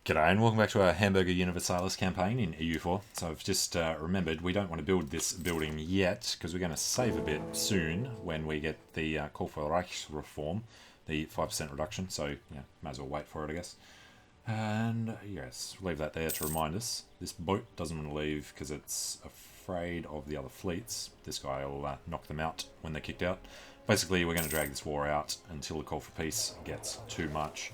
G'day and welcome back to our Hamburger Universalis campaign in EU4. So I've just remembered we don't want to build this building yet because we're going to save a bit soon when we get the call for Reichsreform, the 5% reduction. So yeah, might as well wait for it, I guess. And yes, leave that there to remind us. This boat doesn't want to leave because it's afraid of the other fleets. This guy will knock them out when they're kicked out. Basically, we're going to drag this war out until the call for peace gets too much.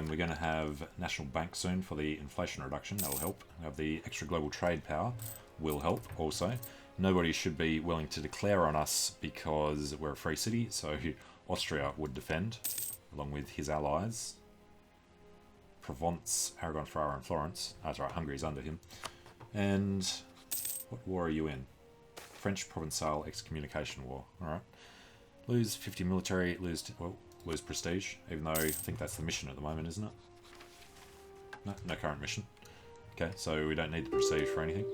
We're going to have National Bank soon for the inflation reduction. That'll help. We have the extra global trade power. Will help also. Nobody should be willing to declare on us because we're a free city, so Austria would defend, along with his allies. Provence, Aragon, Ferrara and Florence. That's right, Hungary's under him. And what war are you in? French Provençal excommunication war. Alright. Lose 50 military, lose prestige, even though I think that's the mission at the moment, isn't it? No current mission. Okay, so we don't need the prestige for anything.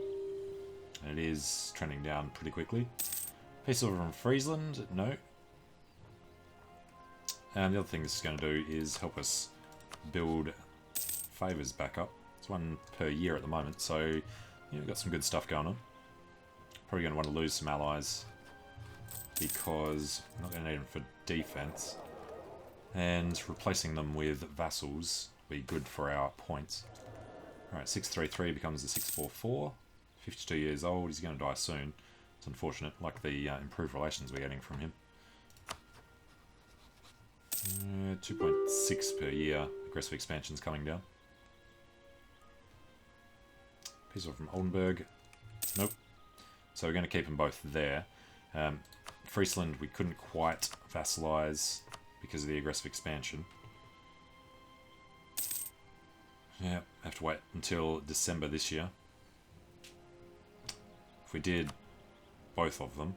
And it is trending down pretty quickly. Peace over from Friesland, no. And the other thing this is going to do is help us build favours back up. It's one per year at the moment, so yeah, we've got some good stuff going on. Probably going to want to lose some allies because we're not going to need them for defence. And replacing them with vassals will be good for our points. Alright, 633 becomes a 644. 52 years old, he's going to die soon. It's unfortunate, like the improved relations we're getting from him. 2.6 per year, aggressive expansion's coming down. Peace off from Oldenburg. Nope. So we're going to keep them both there. Friesland we couldn't quite vassalize because of the aggressive expansion. Yeah, have to wait until December this year. If we did both of them,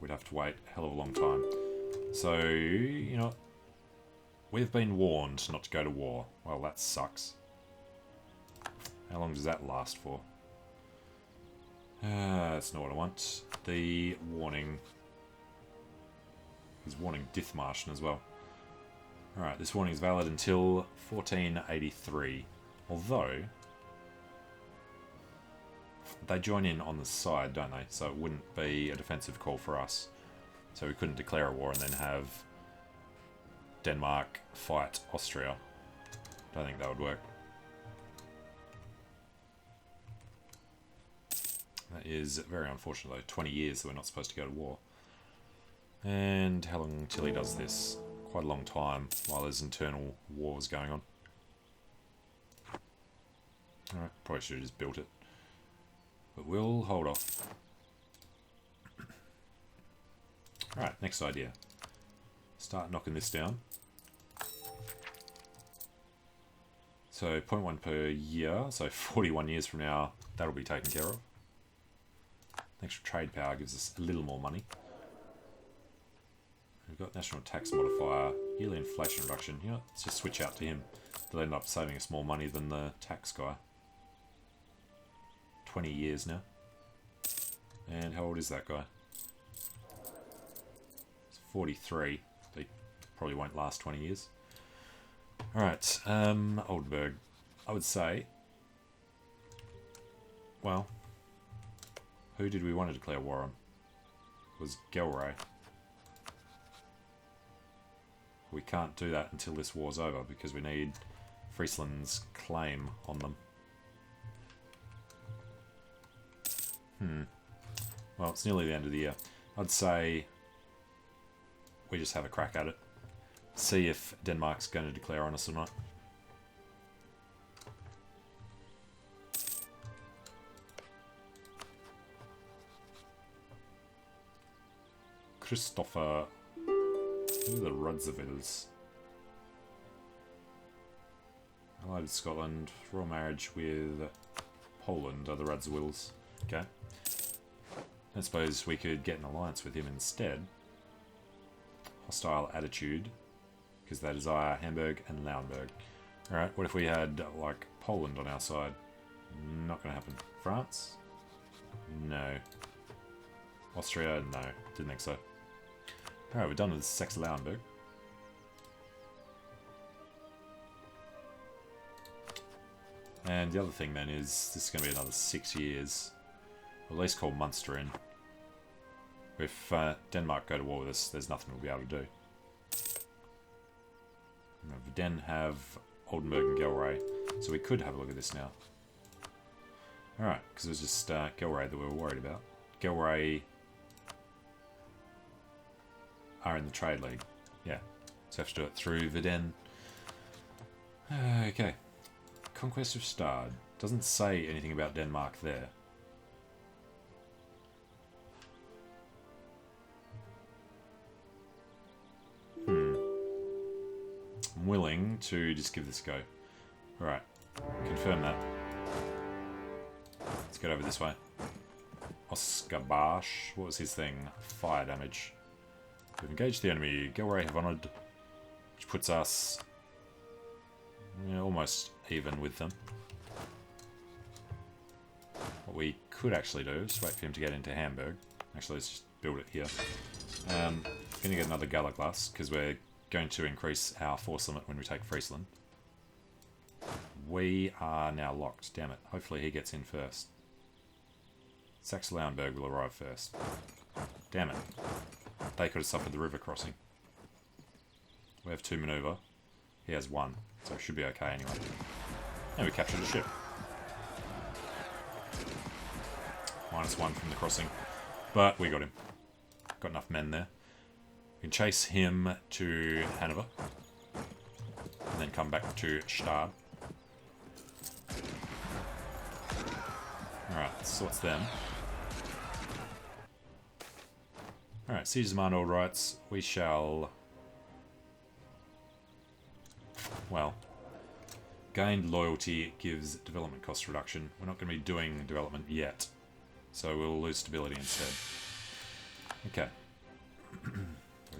we'd have to wait a hell of a long time. So, you know, we've been warned not to go to war. Well, that sucks. How long does that last for? That's not what I want. The warning. He's warning Dithmarschen as well. Alright, this warning is valid until 1483. Although, they join in on the side, don't they? So it wouldn't be a defensive call for us. So we couldn't declare a war and then have Denmark fight Austria. Don't think that would work. That is very unfortunate though. 20 years that we're not supposed to go to war. And how long until he does this? Quite a long time while there's internal wars going on. Alright, probably should have just built it. But we'll hold off. Alright, next idea. Start knocking this down. So 0.1 per year, so 41 years from now, that'll be taken care of. Extra trade power gives us a little more money. We've got national tax modifier, yearly inflation reduction. You know, let's just switch out to him. They'll end up saving us more money than the tax guy. 20 years now. And how old is that guy? It's 43. They probably won't last 20 years. Alright, Oldenburg. I would say... Well... Who did we want to declare war on? It was Gelray. We can't do that until this war's over because we need Friesland's claim on them. Well, it's nearly the end of the year. I'd say we just have a crack at it. See if Denmark's going to declare on us or not. Christopher... Who are the Radzivils? Allied with Scotland, royal marriage with Poland are the Radzivils. Okay. I suppose we could get an alliance with him instead. Hostile attitude, because they desire Hamburg and Lauenburg. Alright, what if we had, like, Poland on our side? Not gonna happen. France? No. Austria? No. Didn't think so. Alright, we're done with Saxe-Lauenburg. And the other thing then is, this is going to be another 6 years. At least call Munster in. If Denmark go to war with us, there's nothing we'll be able to do. Den have Oldenburg and Gelre, so we could have a look at this now. Alright, because it was just Gelre that we were worried about. Gelre are in the trade league. Yeah, so have to do it through Viden. Okay. Conquest of Stad. Doesn't say anything about Denmark there. I'm willing to just give this a go. Alright, confirm that. Let's get over this way. Oscar Barsh, what was his thing? Fire damage. We've engaged the enemy. Gelre have honoured, which puts us almost even with them. What we could actually do is wait for him to get into Hamburg. Actually, let's just build it here. Going to get another Galaglas, because we're going to increase our force limit when we take Friesland. We are now locked, damn it. Hopefully he gets in first. Saxe-Lauenburg will arrive first. Damn it. They could have suffered the river crossing. We have 2 manoeuvre. He has 1, so it should be okay anyway. And we captured the ship. -1 from the crossing. But we got him. Got enough men there. We can chase him to Hanover. And then come back to Stad. Alright, sorts them. Alright, siege demand all rights. We shall... Well, gained loyalty gives development cost reduction. We're not going to be doing development yet, so we'll lose stability instead. Okay.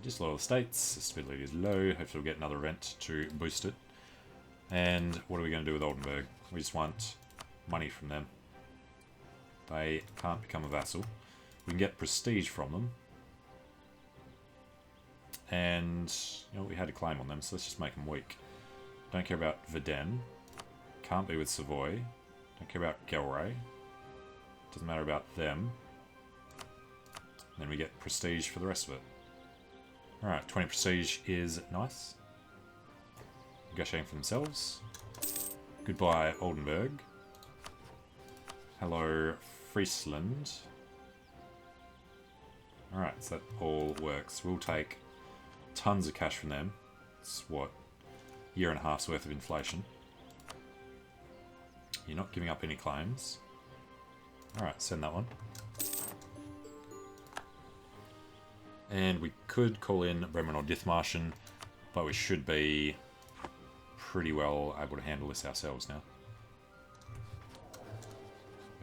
Disloyal states, stability is low. Hopefully we'll get another event to boost it. And what are we going to do with Oldenburg? We just want money from them. They can't become a vassal. We can get prestige from them. And we had a claim on them, so let's just make them weak. Don't care about Viden. Can't be with Savoy. Don't care about Gelre. Doesn't matter about them. And then we get prestige for the rest of it. Alright, 20 prestige is nice. Negotiating for themselves. Goodbye, Oldenburg. Hello, Friesland. Alright, so that all works. We'll take tons of cash from them. It's what? Year and a half's worth of inflation. You're not giving up any claims. Alright, send that one. And we could call in Bremen or Dithmarschen, but we should be pretty well able to handle this ourselves now.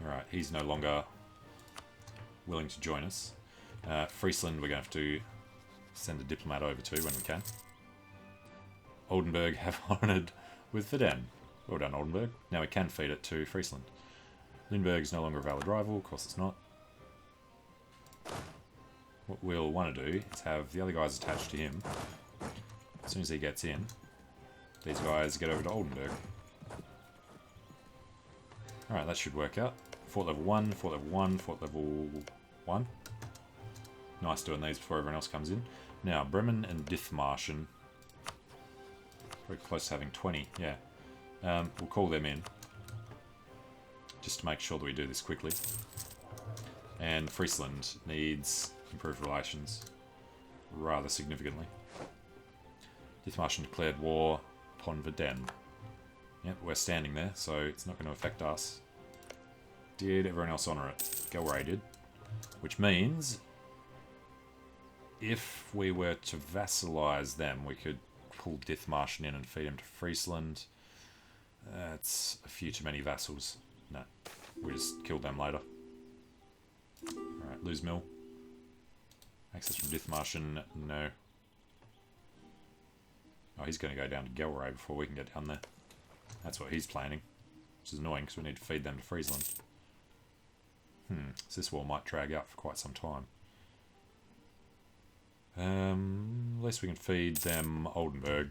Alright, he's no longer willing to join us. Friesland we're going to have to send a diplomat over to when we can. Oldenburg have honoured with Viden. Well done, Oldenburg. Now we can feed it to Friesland. Lindbergh is no longer a valid rival, of course it's not. What we'll want to do is have the other guys attached to him. As soon as he gets in, these guys get over to Oldenburg. Alright, that should work out. Fort level 1, fort level 1, fort level 1. Nice doing these before everyone else comes in. Now, Bremen and Dithmarschen. Very close to having 20, yeah. We'll call them in. Just to make sure that we do this quickly. And Friesland needs improved relations rather significantly. Dithmarschen declared war upon Viden. Yep, we're standing there, so it's not going to affect us. Did everyone else honour it? Gelre did. Which means, if we were to vassalise them, we could pull Dithmarschen in and feed him to Friesland. That's a few too many vassals. No, we just killed them later. Alright, lose mill. Access from Dithmarschen, no. Oh, he's going to go down to Gelre before we can get down there. That's what he's planning. Which is annoying because we need to feed them to Friesland. So this war might drag out for quite some time. At least we can feed them Oldenburg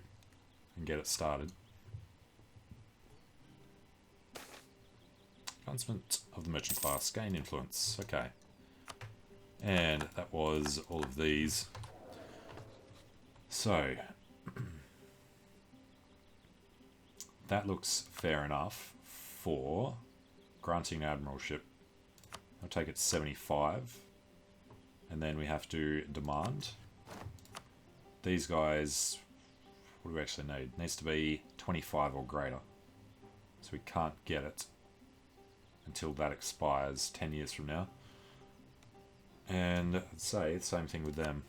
and get it started. Advancement of the merchant class. Gain influence. Okay. And that was all of these. So, that looks fair enough for granting admiralship. I'll take it to 75. And then we have to demand. These guys, what do we actually need? It needs to be 25 or greater. So we can't get it until that expires 10 years from now. And I'd say the same thing with them.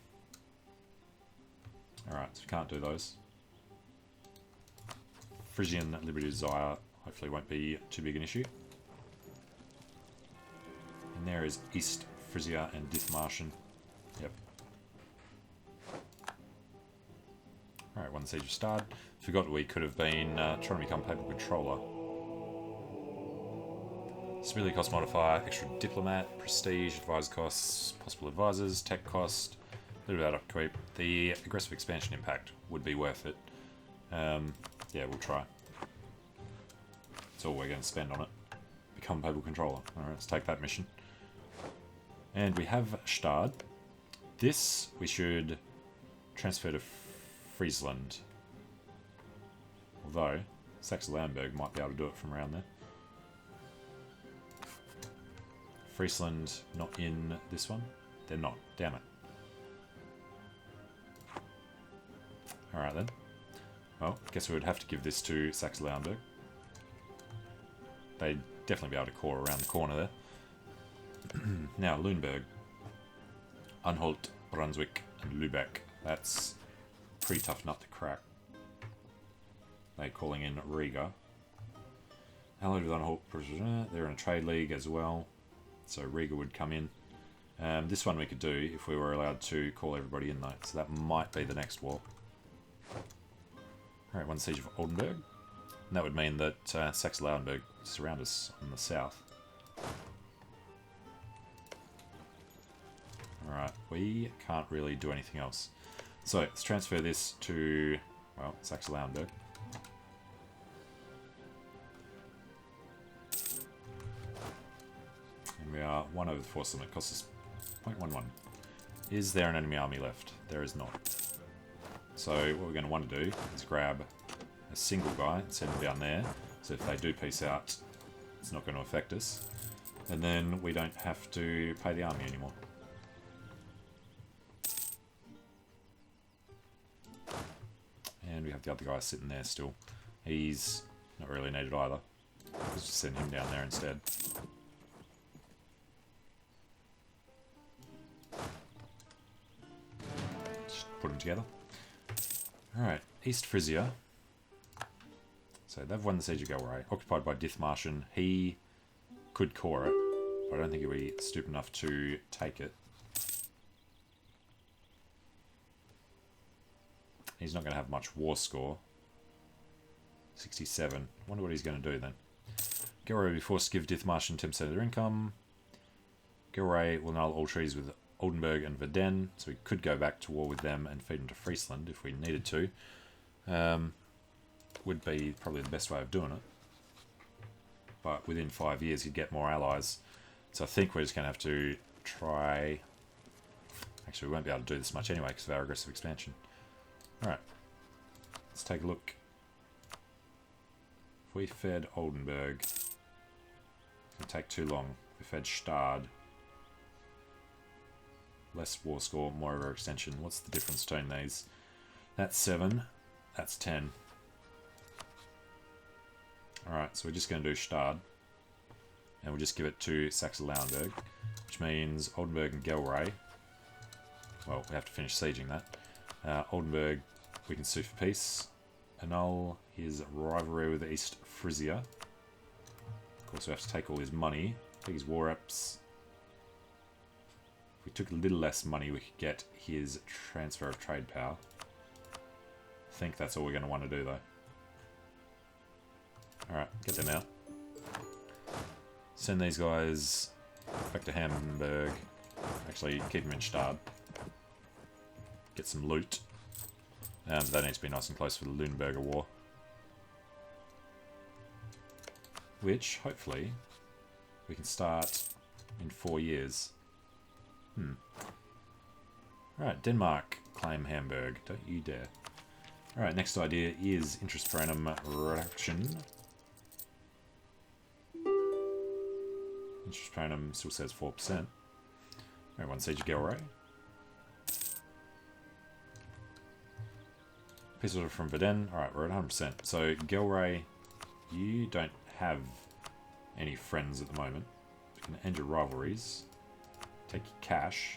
Alright, so we can't do those. Frisian Liberty Desire hopefully won't be too big an issue. And there is East Frisia and Dithmarschen. Yep. Alright, won the Siege of Stade. Forgot we could have been trying to become Papal Controller. Stability cost modifier, extra diplomat, prestige, advisor costs, possible advisors, tech cost, a little bit of upkeep. The aggressive expansion impact would be worth it. Yeah, we'll try. That's all we're going to spend on it. Become Papal Controller. Alright, let's take that mission. And we have Stade. This we should transfer to Friesland. Although, Saxe-Lauenburg might be able to do it from around there. Friesland not in this one? They're not. Damn it. Alright then. Well, guess we would have to give this to Saxe-Lauenburg. They'd definitely be able to core around the corner there. Now, Lüneburg, Anhalt, Brunswick, and Lübeck. That's a pretty tough nut to crack. They're calling in Riga. Allied with Anhalt, they're in a trade league as well. So Riga would come in. This one we could do if we were allowed to call everybody in though. So that might be the next war. Alright, one siege of Oldenburg. And that would mean that Saxe-Lauenburg surround us on the south. Alright, we can't really do anything else. So let's transfer this to, well, Saxe-Lauenburg. And we are 1 over the force limit. Costs us 0.11. Is there an enemy army left? There is not. So what we're going to want to do is grab a single guy and send him down there. So if they do peace out, it's not going to affect us. And then we don't have to pay the army anymore. And we have the other guy sitting there still. He's not really needed either. Let's just send him down there instead. Just put them together. Alright, East Frisia. So they've won the Siege of Galway. Occupied by Dithmarschen. He could core it, but I don't think he'll be stupid enough to take it. He's not going to have much war score. 67. Wonder what he's going to do then. Galway will be forced to give Dithmarschen 10% of their income. Galway will null all treaties with Oldenburg and Verden, so we could go back to war with them and feed them to Friesland if we needed to. Would be probably the best way of doing it. But within 5 years you'd get more allies. So I think we're just going to have to try... Actually, we won't be able to do this much anyway because of our aggressive expansion. Alright, let's take a look. If we fed Oldenburg, it's going to take too long. If we fed Stade, less war score, more overextension. What's the difference between these? That's 7, that's 10. Alright, so we're just going to do Stade, and we'll just give it to Saxe-Lauenburg, which means Oldenburg and Galway. Well, we have to finish sieging that. Oldenburg, we can sue for peace. Annul his rivalry with East Frisia. Of course, we have to take all his money. Take his war reps. If we took a little less money, we could get his transfer of trade power. I think that's all we're going to want to do, though. Alright, get them out. Send these guys back to Hamburg. Actually, keep them in Stade. Get some loot. They need to be nice and close for the Lüneburger War. Which, hopefully, We can start in 4 years. Alright, Denmark, claim Hamburg. Don't you dare. Alright, next idea is interest per annum reduction. Interest per annum still says 4%. Alright, 1 siege Gelre. Peace order from Veden. Alright, we're at 100%. So, Gelre, you don't have any friends at the moment. You can end your rivalries. Take your cash.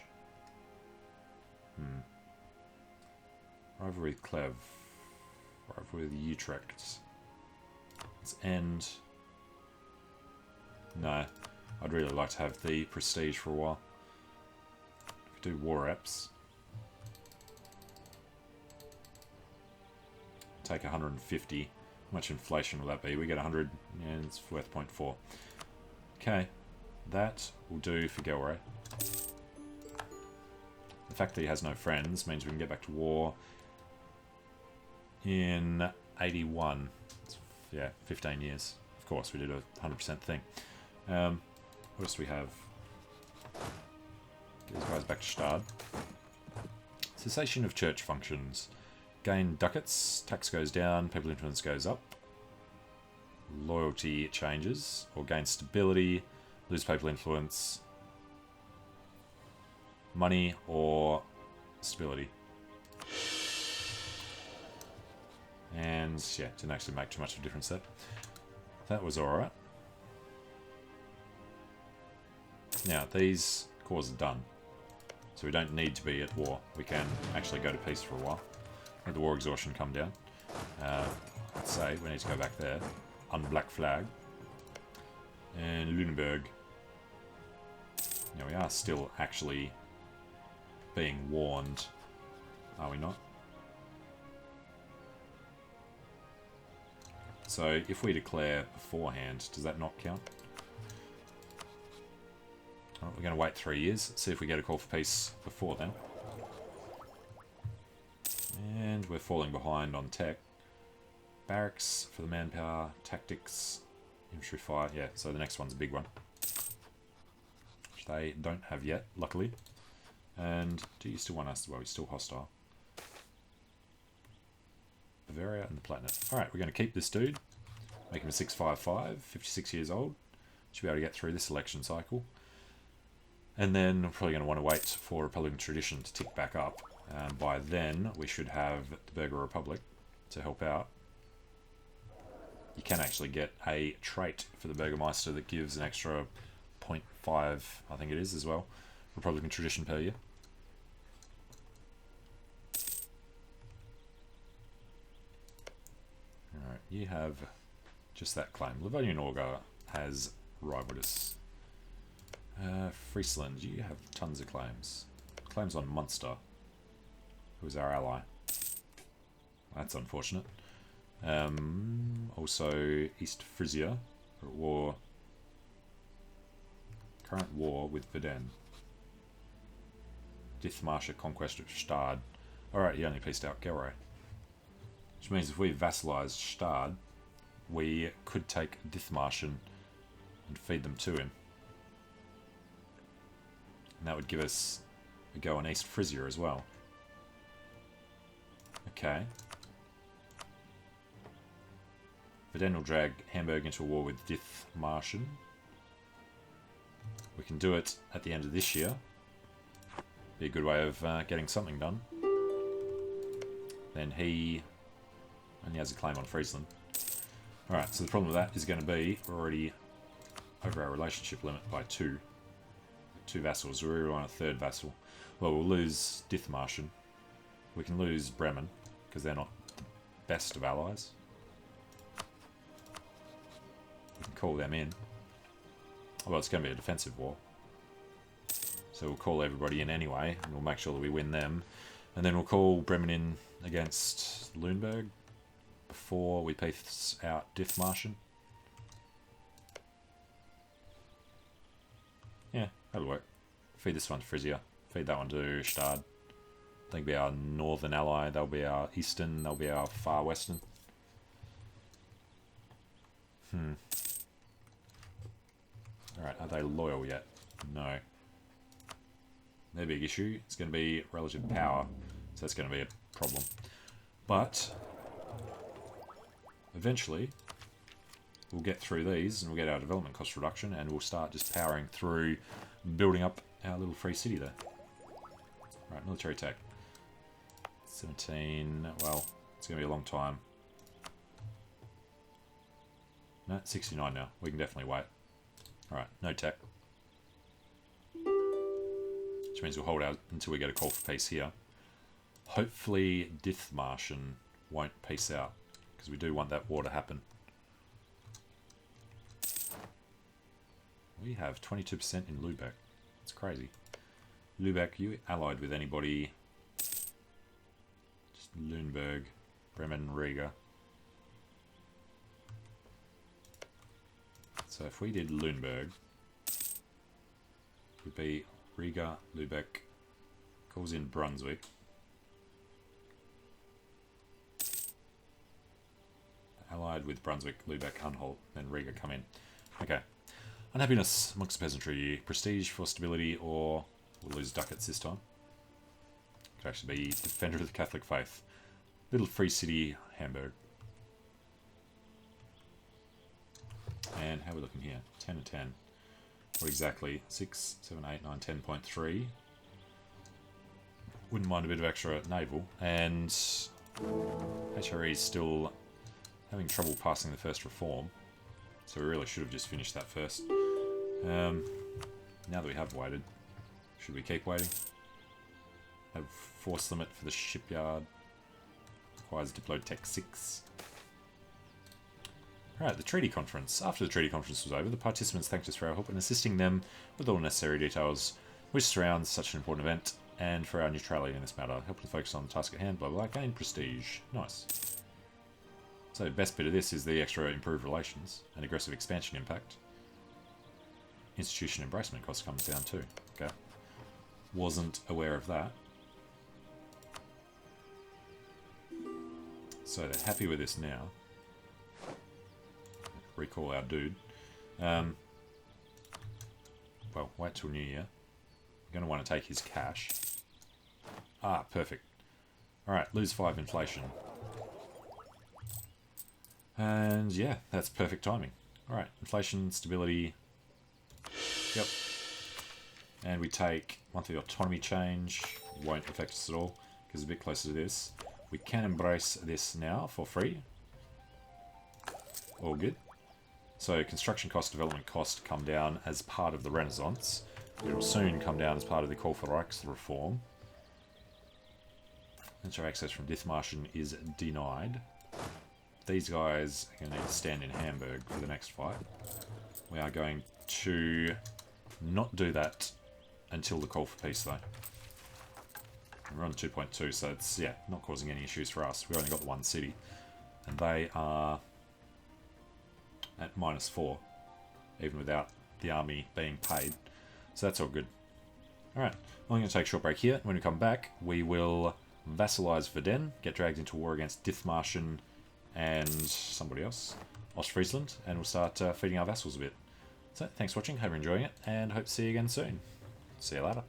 Rivalry with Clev. Rivalry with Utrecht. Let's end. No. I'd really like to have the prestige for a while. If we do war reps. Take 150. How much inflation will that be? We get 100, and it's worth 0.4. Okay. That will do for Gelre. The fact that he has no friends means we can get back to war in 81. Yeah, 15 years. Of course, we did a 100% thing. What else do we have? Get these guys back to Stad. Cessation of church functions. Gain ducats, tax goes down, people influence goes up. Loyalty changes, or gain stability, lose papal influence. Money or stability. And yeah, didn't actually make too much of a difference there. That was alright. Now, these cores are done. So we don't need to be at war. We can actually go to peace for a while. Let the war exhaustion come down. Let's say we need to go back there. Unblack flag. And Lüneburg. Now we are still actually being warned. Are we not? So if we declare beforehand, does that not count? Well, we're going to wait 3 years, see if we get a call for peace before then. And we're falling behind on tech. Barracks for the manpower, tactics, infantry fire. Yeah, so the next one's a big one. Which they don't have yet, luckily. And do you still want us? Well, we're still hostile. Bavaria and the Platinum. Alright, we're going to keep this dude. Make him a 655, 56 years old. Should be able to get through this election cycle. And then we're probably going to want to wait for Republican tradition to tick back up. By then, we should have the Burger Republic to help out. You can actually get a trait for the Burgermeister that gives an extra 0.5, I think it is, as well. Republican tradition per year. Alright, you have just that claim. Livonian Augur has rivaled us. Friesland, you have tons of claims. Claims on Munster, who's our ally. That's unfortunate. Also, East Frisia are at war. Current war with Veden. Dithmarschen conquest of Stad. Alright, he only pieced out Gelre. Which means if we vassalised Stad, we could take Dithmarschen and feed them to him. And that would give us a go on East Frisia as well. Okay. Veden will drag Hamburg into a war with Dithmarschen. We can do it at the end of this year. Be a good way of getting something done. Then he only has a claim on Friesland. Alright, so the problem with that is going to be we're already over our relationship limit by 2. 2 vassals. We really want a 3rd vassal. Well, we'll lose Dithmarschen. We can lose Bremen, because they're not the best of allies. We can call them in. Well, it's going to be a defensive war. So we'll call everybody in anyway, and we'll make sure that we win them. And then we'll call Bremen in against Lüneburg before we piece out Dithmarschen. Yeah, that'll work. Feed this one to Frisia. Feed that one to Stad. They'll be our northern ally. They'll be our eastern. They'll be our far western. Alright, are they loyal yet? No. Their big issue is going to be relative power, so that's going to be a problem. But eventually we'll get through these and we'll get our development cost reduction and we'll start just powering through building up our little free city there. Right, military tech. 17, well, it's going to be a long time. No, 69 now. We can definitely wait. Alright, no tech. Which means we'll hold out until we get a call for peace here. Hopefully Dithmarschen won't peace out, because we do want that war to happen. We have 22% in Lübeck. It's crazy. Lübeck, you allied with anybody? Just Lüneburg, Bremen, Riga. So if we did Lüneburg, it would be Riga, Lübeck, calls in Brunswick. Allied with Brunswick, Lübeck, Anhalt, then Riga come in. Okay. Unhappiness amongst the peasantry. Prestige for stability, or we'll lose ducats this time. Could actually be Defender of the Catholic Faith. Little free city, Hamburg. And how are we looking here? 10 and 10. What exactly? 6, 7, 8, 9, 10.3. Wouldn't mind a bit of extra naval. And HRE is still having trouble passing the first reform. So we really should have just finished that first. Now that we have waited, should we keep waiting? Have force limit for the shipyard. Requires diploid tech 6. Alright, the treaty conference. After the treaty conference was over, the participants thanked us for our help in assisting them with all necessary details which surrounds such an important event, and for our neutrality in this matter. Help to focus on the task at hand, blah blah blah, gain prestige. Nice. So the best bit of this is the extra improved relations and aggressive expansion impact. Institution embracement cost comes down too. Okay. Wasn't aware of that. So they're happy with this now. Recall our dude. Well, wait till New Year. We're going to want to take his cash. Ah, perfect. Alright, lose 5 inflation. And yeah, that's perfect timing. Alright, inflation, stability. Yep. And we take monthly autonomy change. Won't affect us at all, because it's a bit closer to this. We can embrace this now for free. All good. So construction cost, development cost come down as part of the Renaissance. It will soon come down as part of the Call for Reichsreform. Ensure access from Dithmarschen is denied. These guys are going to need to stand in Hamburg for the next fight. We are going to not do that until the call for peace though. We're on 2.2, so it's, yeah, not causing any issues for us. We only got the one city. And they are at -4, even without the army being paid. So that's all good. Alright, I'm going to take a short break here. When we come back, we will vassalize Verden, get dragged into war against Dithmarschen and somebody else, Friesland, and we'll start feeding our vassals a bit. So, thanks for watching, hope you're enjoying it, and hope to see you again soon. See you later.